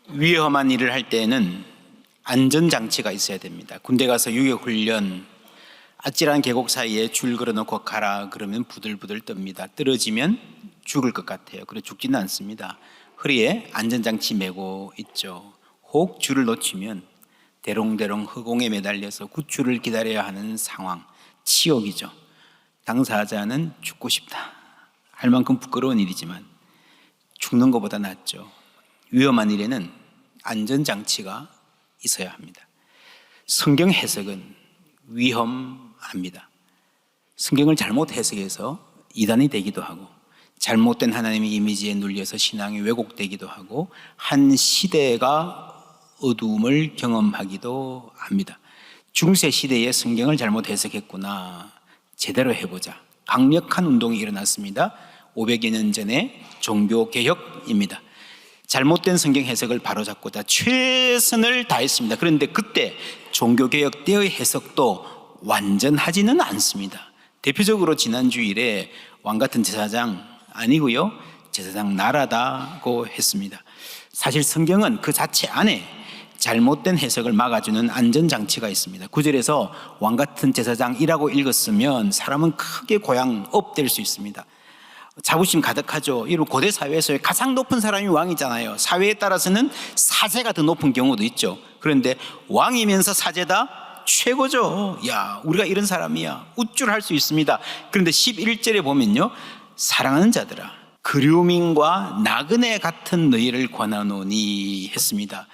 위험한 일을 할 때에는 안전장치가 있어야 됩니다. 군대 가서 유격훈련, 아찔한 계곡 사이에 줄 걸어놓고 가라 그러면 부들부들 뜹니다. 떨어지면 죽을 것 같아요. 그래 죽지는 않습니다. 허리에 안전장치 메고 있죠. 혹 줄을 놓치면 대롱대롱 허공에 매달려서 구출을 기다려야 하는 상황, 치욕이죠. 당사자는 죽고 싶다 할 만큼 부끄러운 일이지만 죽는 것보다 낫죠. 위험한 일에는 안전장치가 있어야 합니다. 성경 해석은 위험합니다. 성경을 잘못 해석해서 이단이 되기도 하고 잘못된 하나님의 이미지에 눌려서 신앙이 왜곡되기도 하고 한 시대가 어두움을 경험하기도 합니다. 중세 시대에 성경을 잘못 해석했구나, 제대로 해보자. 강력한 운동이 일어났습니다. 500여 년 전에 종교개혁입니다. 잘못된 성경 해석을 바로잡고자 최선을 다했습니다. 그런데 그때 종교개혁 때의 해석도 완전하지는 않습니다. 대표적으로 지난 주일에 왕같은 제사장 아니고요, 제사장 나라다고 했습니다. 사실 성경은 그 자체 안에 잘못된 해석을 막아주는 안전장치가 있습니다. 9절에서 왕같은 제사장이라고 읽었으면 사람은 크게 고향 업될 수 있습니다. 자부심 가득하죠. 여러분, 고대 사회에서 가장 높은 사람이 왕이잖아요. 사회에 따라서는 사제가 더 높은 경우도 있죠. 그런데 왕이면서 사제다? 최고죠. 야, 우리가 이런 사람이야, 우쭐할 수 있습니다. 그런데 11절에 보면요, 사랑하는 자들아, 그리움인과 나그네 같은 너희를 권하노니 했습니다.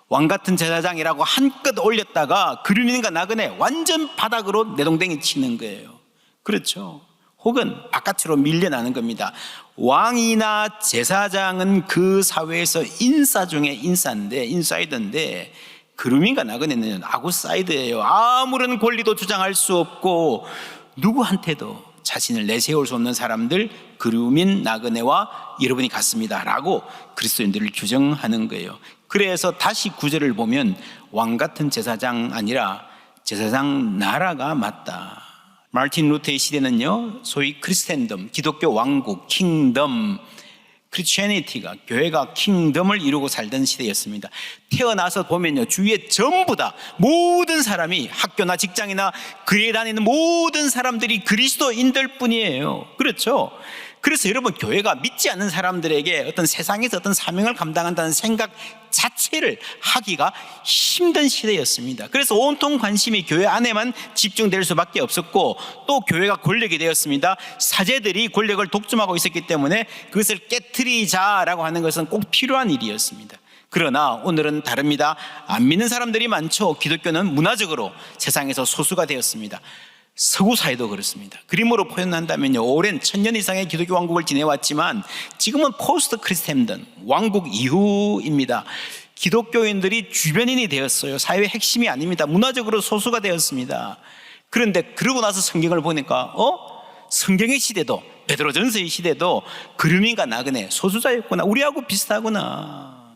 왕같은 제사장이라고 한껏 올렸다가 그리움인과 나그네 완전 바닥으로 내동댕이 치는 거예요. 그렇죠. 혹은 바깥으로 밀려나는 겁니다. 왕이나 제사장은 그 사회에서 인사 중에 인사인데, 인사이드인데, 그루민과 나그네는 아웃사이드예요. 아무런 권리도 주장할 수 없고 누구한테도 자신을 내세울 수 없는 사람들, 그루민, 나그네와 여러분이 같습니다 라고 그리스도인들을 규정하는 거예요. 그래서 다시 구절을 보면 왕같은 제사장 아니라 제사장 나라가 맞다. 마르틴 루터의 시대는요, 소위 크리스텐덤, 기독교 왕국, 킹덤, 크리스천니티가, 교회가 킹덤을 이루고 살던 시대였습니다. 태어나서 보면요, 주위에 전부 다 모든 사람이, 학교나 직장이나 교회 다니는 모든 사람들이 그리스도인들 뿐이에요. 그렇죠? 그래서 여러분, 교회가 믿지 않는 사람들에게 어떤 세상에서 어떤 사명을 감당한다는 생각 자체를 하기가 힘든 시대였습니다. 그래서 온통 관심이 교회 안에만 집중될 수밖에 없었고, 또 교회가 권력이 되었습니다. 사제들이 권력을 독점하고 있었기 때문에 그것을 깨트리자라고 하는 것은 꼭 필요한 일이었습니다. 그러나 오늘은 다릅니다. 안 믿는 사람들이 많죠. 기독교는 문화적으로 세상에서 소수가 되었습니다. 서구 사회도 그렇습니다. 그림으로 표현한다면요, 오랜 1000년 이상의 기독교 왕국을 지내왔지만 지금은 포스트 크리스텐덤, 왕국 이후입니다. 기독교인들이 주변인이 되었어요. 사회의 핵심이 아닙니다. 문화적으로 소수가 되었습니다. 그런데 그러고 나서 성경을 보니까 성경의 시대도, 베드로전서의 시대도 그루민과 나그네 소수자였구나, 우리하고 비슷하구나.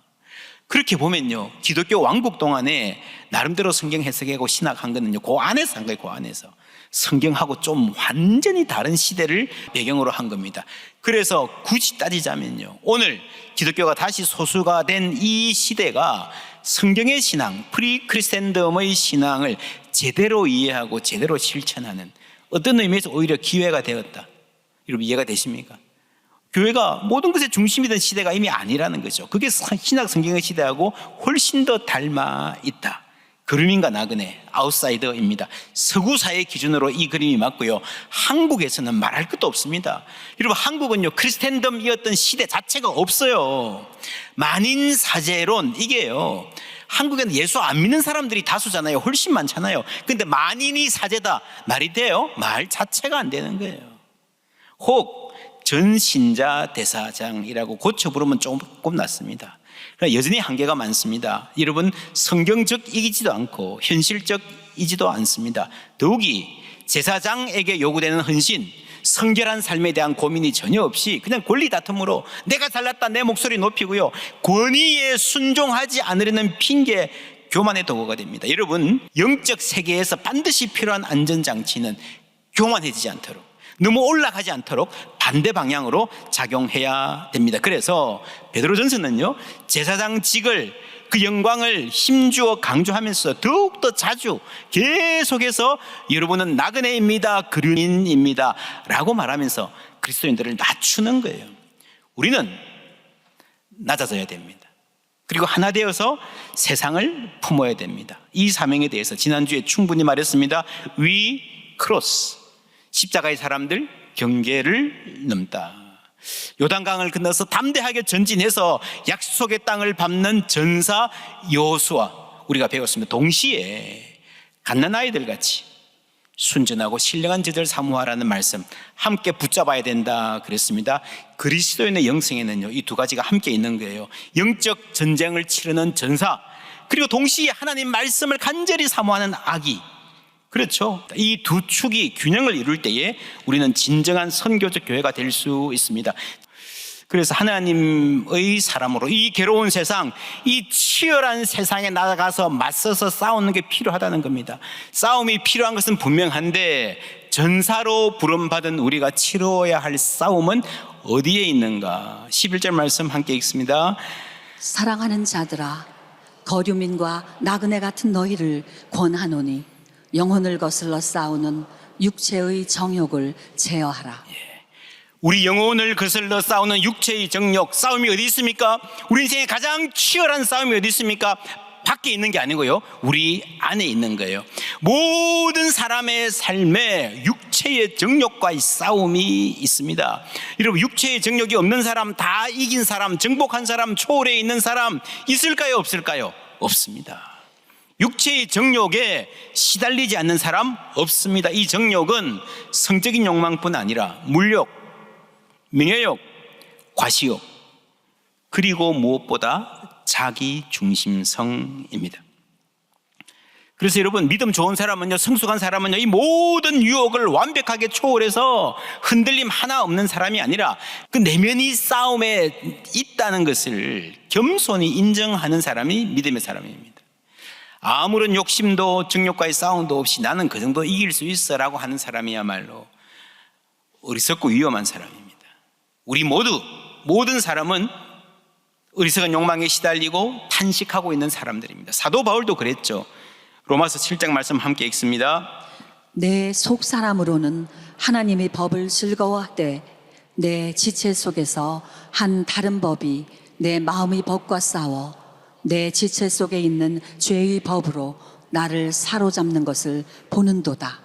그렇게 보면요, 기독교 왕국 동안에 나름대로 성경 해석하고 신학한 거는요, 그 안에서 한 거예요. 그 안에서 성경하고 좀 완전히 다른 시대를 배경으로 한 겁니다. 그래서 굳이 따지자면요, 오늘 기독교가 다시 소수가 된 이 시대가 성경의 신앙, 프리 크리스텐덤의 신앙을 제대로 이해하고 제대로 실천하는, 어떤 의미에서 오히려 기회가 되었다. 여러분, 이해가 되십니까? 교회가 모든 것의 중심이던 시대가 이미 아니라는 거죠. 그게 신약 성경의 시대하고 훨씬 더 닮아 있다. 그루민과 나그네, 아웃사이더입니다. 서구 사회 기준으로 이 그림이 맞고요, 한국에서는 말할 것도 없습니다. 여러분, 한국은요, 크리스텐덤이었던 시대 자체가 없어요. 만인 사제론, 이게요, 한국에는 예수 안 믿는 사람들이 다수잖아요. 훨씬 많잖아요. 근데 만인이 사제다, 말이 돼요? 말 자체가 안 되는 거예요. 혹 전신자 대사장이라고 고쳐 부르면 조금 낫습니다. 그러나 여전히 한계가 많습니다. 여러분, 성경적이지도 않고 현실적이지도 않습니다. 더욱이 제사장에게 요구되는 헌신, 성결한 삶에 대한 고민이 전혀 없이 그냥 권리 다툼으로 내가 잘났다, 내 목소리 높이고요, 권위에 순종하지 않으려는 핑계, 교만의 도구가 됩니다. 여러분, 영적 세계에서 반드시 필요한 안전장치는 교만해지지 않도록, 너무 올라가지 않도록 반대 방향으로 작용해야 됩니다. 그래서 베드로전서는요, 제사장직을, 그 영광을 힘주어 강조하면서 더욱더 자주 계속해서 여러분은 나그네입니다, 그륜인입니다 라고 말하면서 그리스도인들을 낮추는 거예요. 우리는 낮아져야 됩니다. 그리고 하나 되어서 세상을 품어야 됩니다. 이 사명에 대해서 지난주에 충분히 말했습니다. We cross, 십자가의 사람들, 경계를 넘다. 요단강을 건너서 담대하게 전진해서 약속의 땅을 밟는 전사 여호수아, 우리가 배웠습니다. 동시에 갓난아이들 같이 순전하고 신령한 제자를 사모하라는 말씀 함께 붙잡아야 된다 그랬습니다. 그리스도인의 영성에는요, 이 두 가지가 함께 있는 거예요. 영적 전쟁을 치르는 전사, 그리고 동시에 하나님 말씀을 간절히 사모하는 아기. 그렇죠. 이 두 축이 균형을 이룰 때에 우리는 진정한 선교적 교회가 될 수 있습니다. 그래서 하나님의 사람으로 이 괴로운 세상, 이 치열한 세상에 나가서 맞서서 싸우는 게 필요하다는 겁니다. 싸움이 필요한 것은 분명한데 전사로 부름받은 우리가 치러야 할 싸움은 어디에 있는가? 11절 말씀 함께 읽습니다. 사랑하는 자들아, 거류민과 나그네 같은 너희를 권하노니 영혼을 거슬러 싸우는 육체의 정욕을 제어하라. 우리 영혼을 거슬러 싸우는 육체의 정욕, 싸움이 어디 있습니까? 우리 인생의 가장 치열한 싸움이 어디 있습니까? 밖에 있는 게 아니고요, 우리 안에 있는 거예요. 모든 사람의 삶에 육체의 정욕과의 싸움이 있습니다. 여러분, 육체의 정욕이 없는 사람, 다 이긴 사람, 정복한 사람, 초월해 있는 사람 있을까요, 없을까요? 없습니다. 육체의 정욕에 시달리지 않는 사람 없습니다. 이 정욕은 성적인 욕망뿐 아니라 물욕, 명예욕, 과시욕, 그리고 무엇보다 자기 중심성입니다. 그래서 여러분, 믿음 좋은 사람은요, 성숙한 사람은요, 이 모든 유혹을 완벽하게 초월해서 흔들림 하나 없는 사람이 아니라 그 내면이 싸움에 있다는 것을 겸손히 인정하는 사람이 믿음의 사람입니다. 아무런 욕심도 정욕과의 싸움도 없이 나는 그 정도 이길 수 있어 라고 하는 사람이야말로 어리석고 위험한 사람입니다. 우리 모든 사람은 어리석은 욕망에 시달리고 탄식하고 있는 사람들입니다. 사도 바울도 그랬죠. 로마서 7장 말씀 함께 읽습니다. 내 속 사람으로는 하나님의 법을 즐거워하되 내 지체 속에서 한 다른 법이 내 마음의 법과 싸워 내 지체 속에 있는 죄의 법으로 나를 사로잡는 것을 보는도다.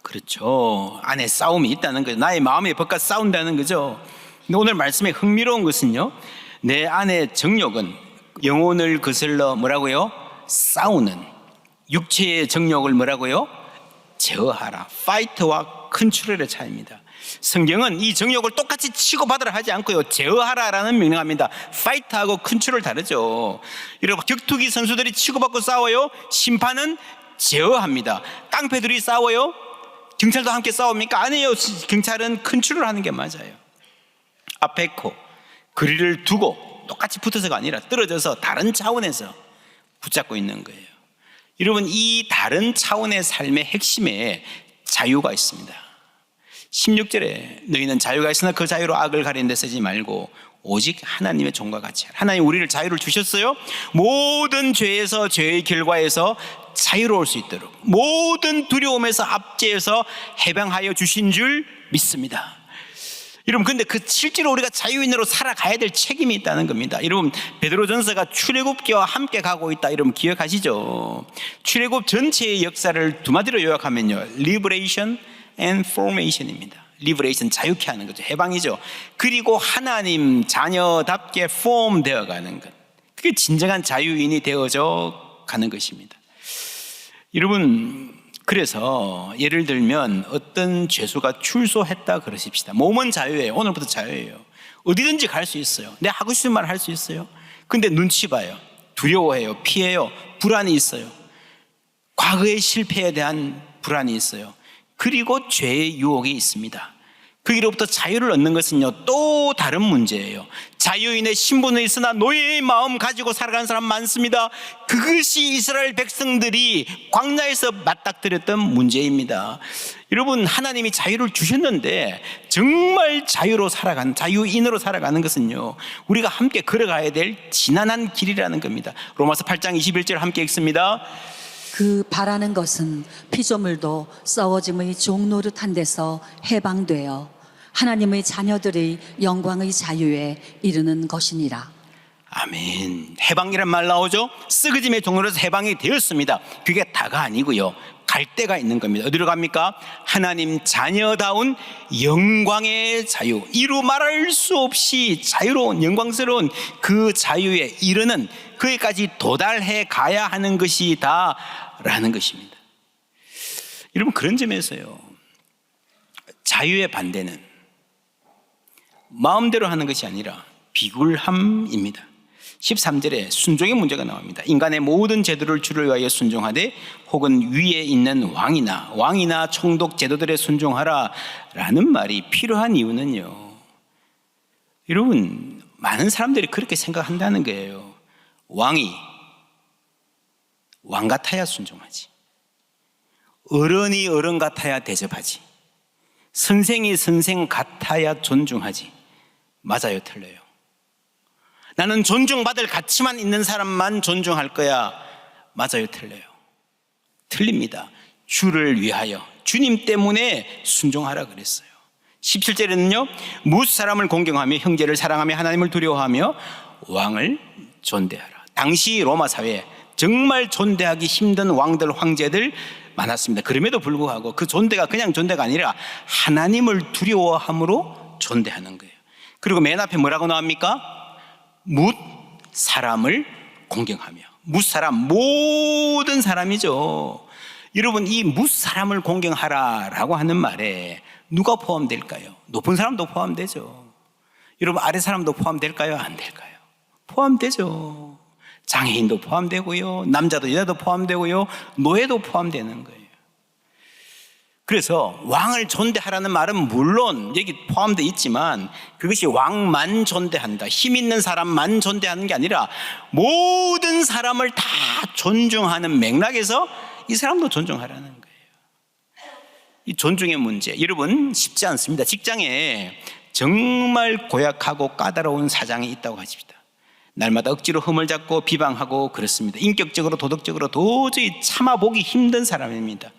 그렇죠. 안에 싸움이 있다는 거죠. 나의 마음의 법과 싸운다는 거죠. 근데 오늘 말씀에 흥미로운 것은요, 내 안의 정욕은 영혼을 거슬러 뭐라고요? 싸우는, 육체의 정욕을 뭐라고요? 제어하라. 파이트와 컨트롤의 차이입니다. 성경은 이 정욕을 똑같이 치고받으라 하지 않고요, 제어하라라는 명령합니다. 파이트하고 컨트롤 다르죠. 여러분, 격투기 선수들이 치고받고 싸워요. 심판은 제어합니다. 깡패들이 싸워요. 경찰도 함께 싸웁니까? 아니에요. 경찰은 컨트롤하는 게 맞아요. 앞에 코, 거리를 두고 똑같이 붙어서가 아니라 떨어져서 다른 차원에서 붙잡고 있는 거예요. 여러분, 이 다른 차원의 삶의 핵심에 자유가 있습니다. 16절에 너희는 자유가 있으나 그 자유로 악을 가리는 데 쓰지 말고 오직 하나님의 종과 같이 하라. 하나님 우리를 자유를 주셨어요. 모든 죄에서, 죄의 결과에서 자유로울 수 있도록 모든 두려움에서, 압제에서 해방하여 주신 줄 믿습니다. 여러분, 근데 그 실제로 우리가 자유인으로 살아가야 될 책임이 있다는 겁니다. 여러분, 베드로전서가 출애굽기와 함께 가고 있다, 여러분 기억하시죠? 출애굽 전체의 역사를 두 마디로 요약하면요, Liberation and Formation입니다. Liberation, 자유케 하는 거죠. 해방이죠. 그리고 하나님 자녀답게 form 되어가는 것, 그게 진정한 자유인이 되어져 가는 것입니다. 여러분, 그래서 예를 들면 어떤 죄수가 출소했다 그러십시다. 몸은 자유예요. 오늘부터 자유예요. 어디든지 갈 수 있어요. 내가 하고 싶은 말 할 수 있어요. 근데 눈치 봐요. 두려워해요. 피해요. 불안이 있어요. 과거의 실패에 대한 불안이 있어요. 그리고 죄의 유혹이 있습니다. 거기로부터 자유를 얻는 것은요, 또 다른 문제예요. 자유인의 신분은 있으나 노예의 마음 가지고 살아가는 사람 많습니다. 그것이 이스라엘 백성들이 광야에서 맞닥뜨렸던 문제입니다. 여러분, 하나님이 자유를 주셨는데 정말 자유로 살아가는, 자유인으로 살아가는 것은요, 우리가 함께 걸어가야 될 지난한 길이라는 겁니다. 로마서 8장 21절 함께 읽습니다. 그 바라는 것은 피조물도 썩어짐의 종노릇한 데서 해방되어 하나님의 자녀들의 영광의 자유에 이르는 것이니라. 아멘. 해방이란 말 나오죠? 썩어짐의 종로에서 해방이 되었습니다. 그게 다가 아니고요, 갈 데가 있는 겁니다. 어디로 갑니까? 하나님 자녀다운 영광의 자유, 이루 말할 수 없이 자유로운, 영광스러운 그 자유에 이르는, 거기까지 도달해 가야 하는 것이다 라는 것입니다. 여러분, 그런 점에서요, 자유의 반대는 마음대로 하는 것이 아니라 비굴함입니다. 13절에 순종의 문제가 나옵니다. 인간의 모든 제도를 주를 위하여 순종하되 혹은 위에 있는 왕이나 총독 제도들에 순종하라 라는 말이 필요한 이유는요, 여러분, 많은 사람들이 그렇게 생각한다는 거예요. 왕이 왕 같아야 순종하지, 어른이 어른 같아야 대접하지, 선생이 선생 같아야 존중하지. 맞아요, 틀려요? 나는 존중받을 가치만 있는 사람만 존중할 거야. 맞아요, 틀려요? 틀립니다. 주를 위하여, 주님 때문에 순종하라 그랬어요. 17절에는요, 무엇 사람을 공경하며 형제를 사랑하며 하나님을 두려워하며 왕을 존대하라. 당시 로마 사회에 정말 존대하기 힘든 왕들, 황제들 많았습니다. 그럼에도 불구하고 그 존대가 그냥 존대가 아니라 하나님을 두려워함으로 존대하는 거예요. 그리고 맨 앞에 뭐라고 나옵니까? 뭇 사람을 공경하며. 뭇 사람, 모든 사람이죠. 여러분, 이 뭇 사람을 공경하라라고 하는 말에 누가 포함될까요? 높은 사람도 포함되죠. 여러분, 아래 사람도 포함될까요? 안 될까요? 포함되죠. 장애인도 포함되고요, 남자도 여자도 포함되고요, 노예도 포함되는 거예요. 그래서 왕을 존대하라는 말은 물론 여기 포함되어 있지만 그것이 왕만 존대한다, 힘 있는 사람만 존대하는 게 아니라 모든 사람을 다 존중하는 맥락에서 이 사람도 존중하라는 거예요. 이 존중의 문제, 여러분, 쉽지 않습니다. 직장에 정말 고약하고 까다로운 사장이 있다고 하십니다. 날마다 억지로 흠을 잡고 비방하고 그렇습니다. 인격적으로 도덕적으로 도저히 참아보기 힘든 사람입니다.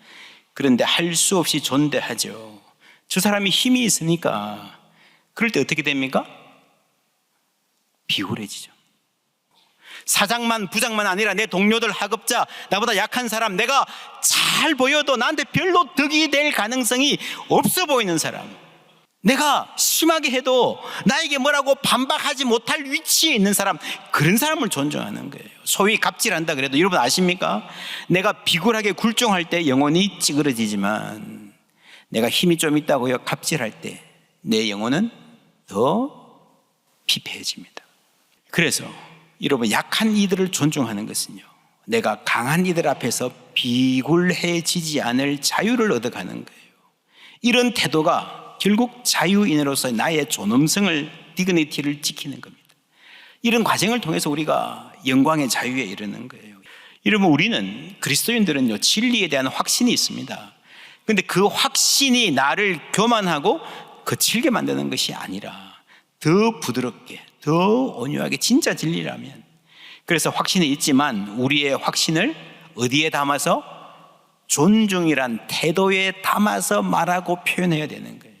그런데 할 수 없이 존대하죠. 저 사람이 힘이 있으니까. 그럴 때 어떻게 됩니까? 비굴해지죠. 사장만 부장만 아니라 내 동료들, 하급자, 나보다 약한 사람, 내가 잘 보여도 나한테 별로 덕이 될 가능성이 없어 보이는 사람, 내가 심하게 해도 나에게 뭐라고 반박하지 못할 위치에 있는 사람, 그런 사람을 존중하는 거예요. 소위 갑질한다 그래도 여러분 아십니까? 내가 비굴하게 굴종할 때 영혼이 찌그러지지만 내가 힘이 좀 있다고요, 갑질할 때 내 영혼은 더 피폐해집니다. 그래서 여러분, 약한 이들을 존중하는 것은요, 내가 강한 이들 앞에서 비굴해지지 않을 자유를 얻어가는 거예요. 이런 태도가 결국 자유인으로서 나의 존엄성을, 디그니티를 지키는 겁니다. 이런 과정을 통해서 우리가 영광의 자유에 이르는 거예요. 여러분, 우리는 그리스도인들은요, 진리에 대한 확신이 있습니다. 그런데 그 확신이 나를 교만하고 거칠게 만드는 것이 아니라 더 부드럽게, 더 온유하게, 진짜 진리라면. 그래서 확신이 있지만 우리의 확신을 어디에 담아서? 존중이란 태도에 담아서 말하고 표현해야 되는 거예요.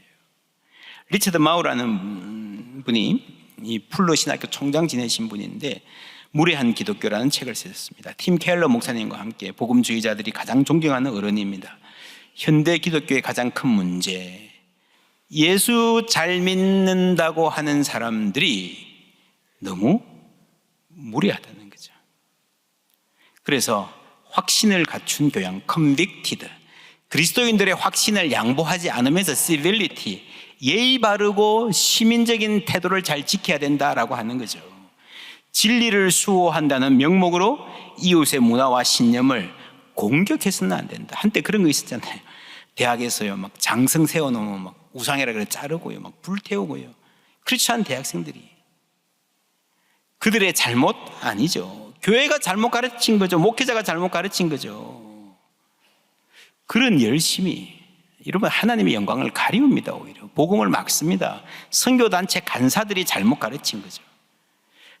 리처드 마우라는 분이 이 풀로 신학교 총장 지내신 분인데 무례한 기독교라는 책을 쓰셨습니다. 팀 켈러 목사님과 함께 복음주의자들이 가장 존경하는 어른입니다. 현대 기독교의 가장 큰 문제, 예수 잘 믿는다고 하는 사람들이 너무 무례하다는 거죠. 그래서 확신을 갖춘 교양, convicted, 그리스도인들의 확신을 양보하지 않으면서 civility, 예의 바르고 시민적인 태도를 잘 지켜야 된다라고 하는 거죠. 진리를 수호한다는 명목으로 이웃의 문화와 신념을 공격해서는 안 된다. 한때 그런 거 있었잖아요. 대학에서요, 막 장성 세워놓으면 막 우상이라 그래 자르고요, 막 불태우고요. 크리스찬 대학생들이 그들의 잘못 아니죠. 교회가 잘못 가르친 거죠. 목회자가 잘못 가르친 거죠. 그런 열심이 여러분 하나님의 영광을 가리웁니다. 오히려 복음을 막습니다. 선교단체 간사들이 잘못 가르친 거죠.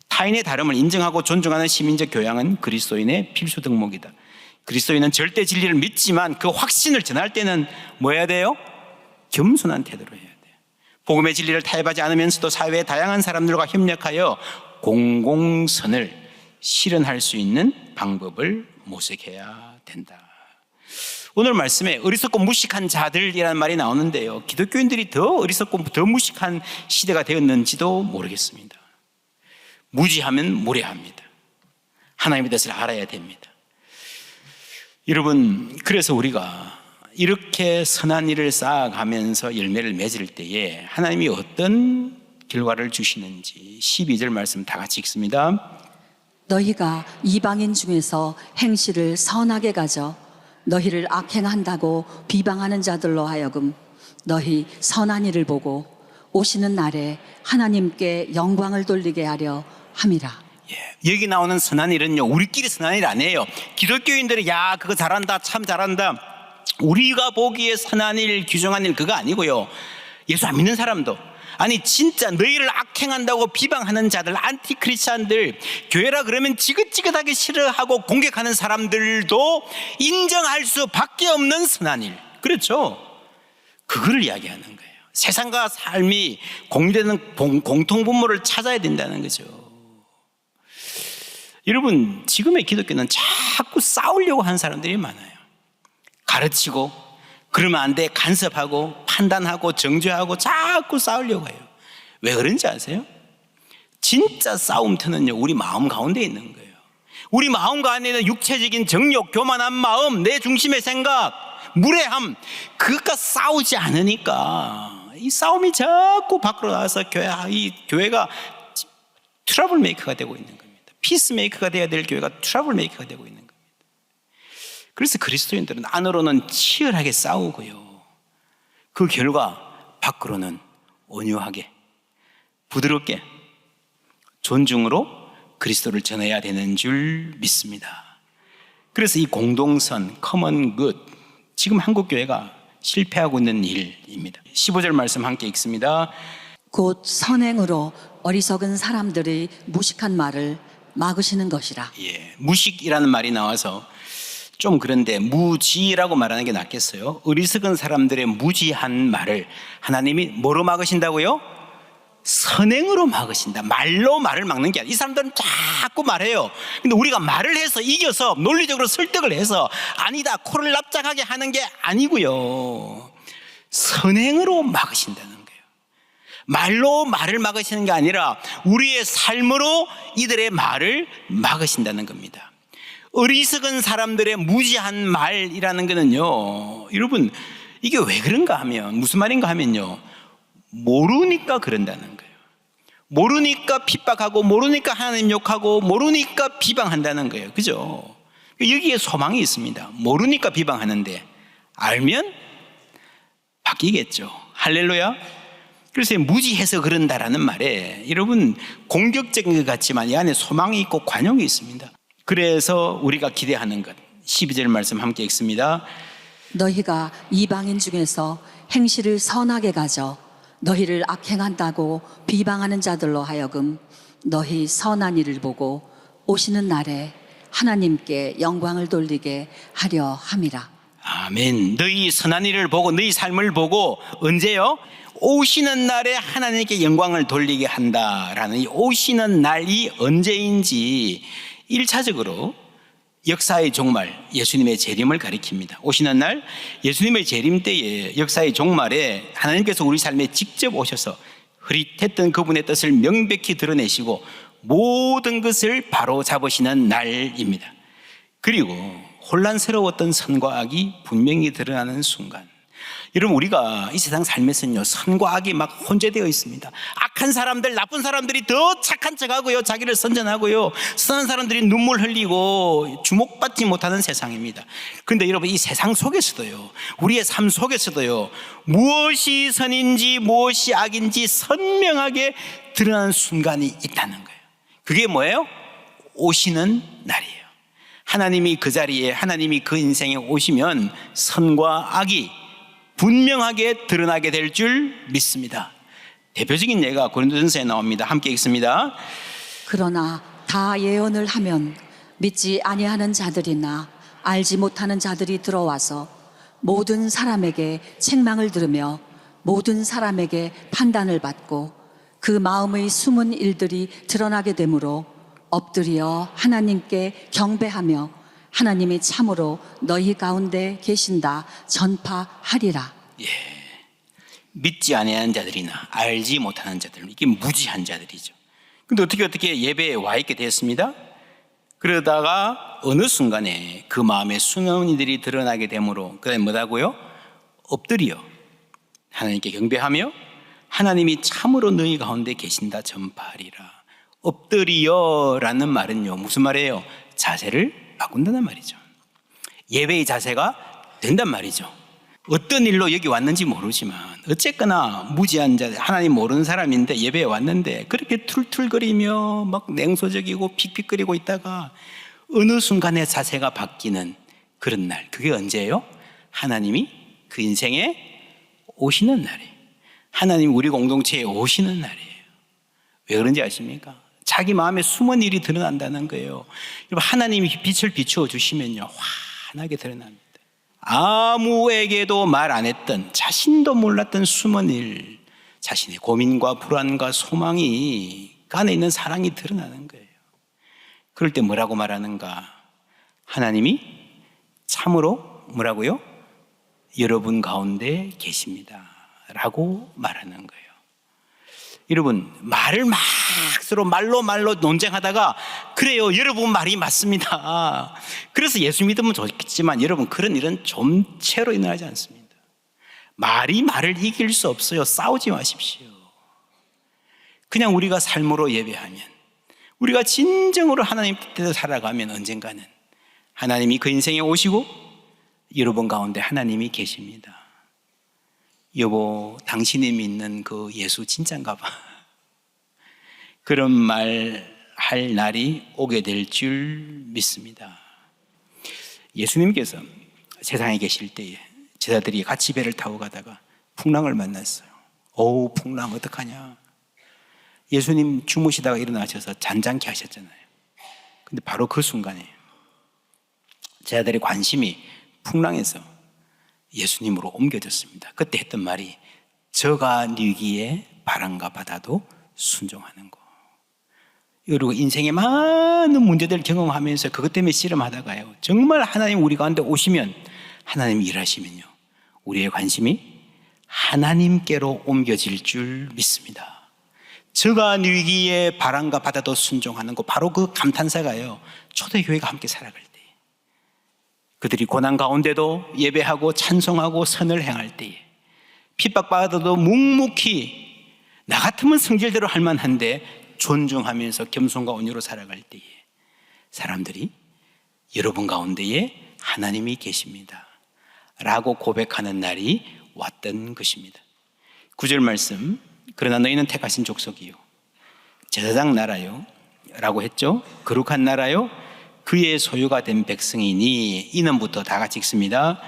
타인의 다름을 인정하고 존중하는 시민적 교양은 그리스도인의 필수 덕목이다. 그리스도인은 절대 진리를 믿지만 그 확신을 전할 때는 뭐 해야 돼요? 겸손한 태도로 해야 돼요. 복음의 진리를 타협하지 않으면서도 사회의 다양한 사람들과 협력하여 공공선을 실현할 수 있는 방법을 모색해야 된다. 오늘 말씀에 어리석고 무식한 자들이라는 말이 나오는데요, 기독교인들이 더 어리석고 더 무식한 시대가 되었는지도 모르겠습니다. 무지하면 무례합니다. 하나님의 뜻을 알아야 됩니다. 여러분, 그래서 우리가 이렇게 선한 일을 쌓아가면서 열매를 맺을 때에 하나님이 어떤 결과를 주시는지 12절 말씀 다 같이 읽습니다. 너희가 이방인 중에서 행실을 선하게 가져 너희를 악행한다고 비방하는 자들로 하여금 너희 선한 일을 보고 오시는 날에 하나님께 영광을 돌리게 하려 함이라. 여기 나오는 선한 일은요, 우리끼리 선한 일 아니에요. 기독교인들이 야 그거 잘한다, 참 잘한다, 우리가 보기에 선한 일, 규정한 일 그거 아니고요, 예수 안 믿는 사람도, 아니 진짜 너희를 악행한다고 비방하는 자들, 안티크리스찬들, 교회라 그러면 지긋지긋하게 싫어하고 공격하는 사람들도 인정할 수밖에 없는 선한 일, 그렇죠? 그거를 이야기하는 거예요. 세상과 삶이 공유되는 공통분모를 찾아야 된다는 거죠. 여러분, 지금의 기독교는 자꾸 싸우려고 하는 사람들이 많아요. 가르치고 그러면 안 돼, 간섭하고 판단하고 정죄하고 자꾸 싸우려고 해요. 왜 그런지 아세요? 진짜 싸움터는요, 우리 마음 가운데 있는 거예요. 우리 마음 가운데 있는 육체적인 정욕, 교만한 마음, 내 중심의 생각, 무례함, 그것과 싸우지 않으니까 이 싸움이 자꾸 밖으로 나와서 이 교회가 트러블 메이커가 되고 있는 겁니다. 피스 메이커가 되어야 될 교회가 트러블 메이커가 되고 있는 겁니다. 그래서 그리스도인들은 안으로는 치열하게 싸우고요, 그 결과 밖으로는 온유하게 부드럽게 존중으로 그리스도를 전해야 되는 줄 믿습니다. 그래서 이 공동선, 커먼 굿, 지금 한국 교회가 실패하고 있는 일입니다. 15절 말씀 함께 읽습니다. 곧 선행으로 어리석은 사람들의 무식한 말을 막으시는 것이라. 무식이라는 말이 나와서 좀 그런데 무지라고 말하는 게 낫겠어요? 어리석은 사람들의 무지한 말을 하나님이 뭐로 막으신다고요? 선행으로 막으신다. 말로 말을 막는 게 아니라, 이 사람들은 자꾸 말해요. 근데 우리가 말을 해서 이겨서 논리적으로 설득을 해서 아니다, 코를 납작하게 하는 게 아니고요, 선행으로 막으신다는 거예요. 말로 말을 막으시는 게 아니라 우리의 삶으로 이들의 말을 막으신다는 겁니다. 어리석은 사람들의 무지한 말이라는 거는요, 여러분 이게 왜 그런가 하면, 무슨 말인가 하면요, 모르니까 그런다는 거예요. 모르니까 핍박하고, 모르니까 하나님 욕하고, 모르니까 비방한다는 거예요. 그죠? 여기에 소망이 있습니다. 모르니까 비방하는데 알면 바뀌겠죠. 할렐루야. 그래서 무지해서 그런다라는 말에 여러분 공격적인 것 같지만 이 안에 소망이 있고 관용이 있습니다. 그래서 우리가 기대하는 것, 12절 말씀 함께 읽습니다. 너희가 이방인 중에서 행실을 선하게 가져 너희를 악행한다고 비방하는 자들로 하여금 너희 선한 일을 보고 오시는 날에 하나님께 영광을 돌리게 하려 함이라. 아멘. 너희 선한 일을 보고 너희 삶을 보고 언제요? 오시는 날에 하나님께 영광을 돌리게 한다라는 이 오시는 날이 언제인지 1차적으로 역사의 종말, 예수님의 재림을 가리킵니다. 오시는 날, 예수님의 재림 때에 역사의 종말에 하나님께서 우리 삶에 직접 오셔서 흐릿했던 그분의 뜻을 명백히 드러내시고 모든 것을 바로 잡으시는 날입니다. 그리고 혼란스러웠던 선과 악이 분명히 드러나는 순간, 여러분 우리가 이 세상 삶에서는요, 선과 악이 막 혼재되어 있습니다. 악한 사람들, 나쁜 사람들이 더 착한 척하고요, 자기를 선전하고요, 선한 사람들이 눈물 흘리고 주목받지 못하는 세상입니다. 그런데 여러분 이 세상 속에서도요, 우리의 삶 속에서도요, 무엇이 선인지 무엇이 악인지 선명하게 드러나는 순간이 있다는 거예요. 그게 뭐예요? 오시는 날이에요. 하나님이 그 자리에, 하나님이 그 인생에 오시면 선과 악이 분명하게 드러나게 될 줄 믿습니다. 대표적인 예가 고린도전서에 나옵니다. 함께 읽습니다. 그러나 다 예언을 하면 믿지 아니하는 자들이나 알지 못하는 자들이 들어와서 모든 사람에게 책망을 들으며 모든 사람에게 판단을 받고 그 마음의 숨은 일들이 드러나게 되므로 엎드려 하나님께 경배하며 하나님이 참으로 너희 가운데 계신다 전파하리라. 믿지 아니하는 자들이나 알지 못하는 자들, 이게 무지한 자들이죠. 근데 어떻게 예배에 와 있게 되었습니다. 그러다가 어느 순간에 그 마음에 숨은 이들이 드러나게 되므로 그다음에 뭐라고요? 엎드려 하나님께 경배하며 하나님이 참으로 너희 가운데 계신다 전파하리라. 엎드려라는 말은요, 무슨 말이에요? 자세를 바꾼다는 말이죠. 예배의 자세가 된단 말이죠. 어떤 일로 여기 왔는지 모르지만 어쨌거나 무지한 자, 하나님 모르는 사람인데 예배에 왔는데 그렇게 툴툴거리며 막 냉소적이고 픽픽거리고 있다가 어느 순간에 자세가 바뀌는 그런 날, 그게 언제예요? 하나님이 그 인생에 오시는 날이에요. 하나님 우리 공동체에 오시는 날이에요. 왜 그런지 아십니까? 자기 마음에 숨은 일이 드러난다는 거예요. 여러분, 하나님이 빛을 비추어 주시면요, 환하게 드러납니다. 아무에게도 말 안 했던, 자신도 몰랐던 숨은 일, 자신의 고민과 불안과 소망이 그 안에 있는 사랑이 드러나는 거예요. 그럴 때 뭐라고 말하는가? 하나님이 참으로 뭐라고요? 여러분 가운데 계십니다 라고 말하는 거예요. 여러분, 말을 막 서로 말로 논쟁하다가 그래요, 여러분 말이 맞습니다. 그래서 예수 믿으면 좋겠지만 여러분, 그런 일은 좀채로 일어나지 않습니다. 말이 말을 이길 수 없어요. 싸우지 마십시오. 그냥 우리가 삶으로 예배하면, 우리가 진정으로 하나님 뜻대로 살아가면 언젠가는 하나님이 그 인생에 오시고 여러분 가운데 하나님이 계십니다. 여보, 당신이 믿는 그 예수 진짠가 봐. 그런 말 할 날이 오게 될 줄 믿습니다. 예수님께서 세상에 계실 때에 제자들이 같이 배를 타고 가다가 풍랑을 만났어요. 어우, 풍랑 어떡하냐. 예수님 주무시다가 일어나셔서 잔잔케 하셨잖아요. 근데 바로 그 순간에 제자들의 관심이 풍랑에서 예수님으로 옮겨졌습니다. 그때 했던 말이 저가 니기에 바람과 바다도 순종하는 거. 그리고 인생의 많은 문제들을 경험하면서 그것 때문에 씨름하다가요, 정말 하나님 우리 가운데 오시면, 하나님이 일하시면요, 우리의 관심이 하나님께로 옮겨질 줄 믿습니다. 저가 니기에 바람과 바다도 순종하는 거, 바로 그 감탄사가요, 초대교회가 함께 살아갈 때, 그들이 고난 가운데도 예배하고 찬송하고 선을 행할 때에, 핍박받아도 묵묵히 나 같으면 성질대로 할 만한데 존중하면서 겸손과 온유로 살아갈 때에 사람들이 여러분 가운데에 하나님이 계십니다 라고 고백하는 날이 왔던 것입니다. 9절 말씀, 그러나 너희는 택하신 족속이요 제사장 나라요 라고 했죠. 거룩한 나라요 그의 소유가 된 백성이니, 이는부터 다 같이 읽습니다.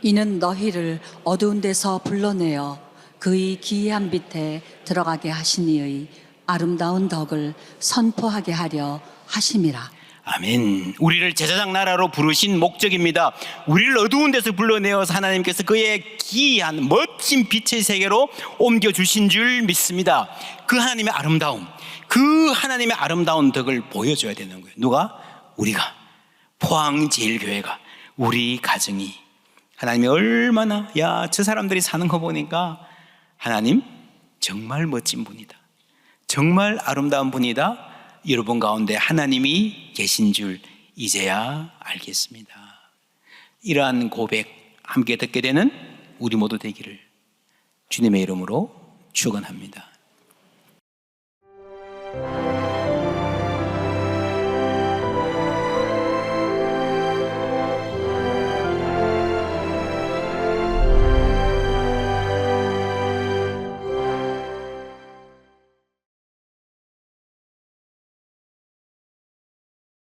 이는 너희를 어두운 데서 불러내어 그의 기이한 빛에 들어가게 하시니의 아름다운 덕을 선포하게 하려 하심이라. 아멘. 우리를 제사장 나라로 부르신 목적입니다. 우리를 어두운 데서 불러내어서 하나님께서 그의 기이한 멋진 빛의 세계로 옮겨주신 줄 믿습니다. 그 하나님의 아름다움, 그 하나님의 아름다운 덕을 보여줘야 되는 거예요. 누가? 우리가, 포항제일교회가, 우리 가정이. 하나님이 얼마나, 야, 저 사람들이 사는 거 보니까 하나님 정말 멋진 분이다, 정말 아름다운 분이다, 여러분 가운데 하나님이 계신 줄 이제야 알겠습니다. 이러한 고백 함께 듣게 되는 우리 모두 되기를 주님의 이름으로 축원합니다.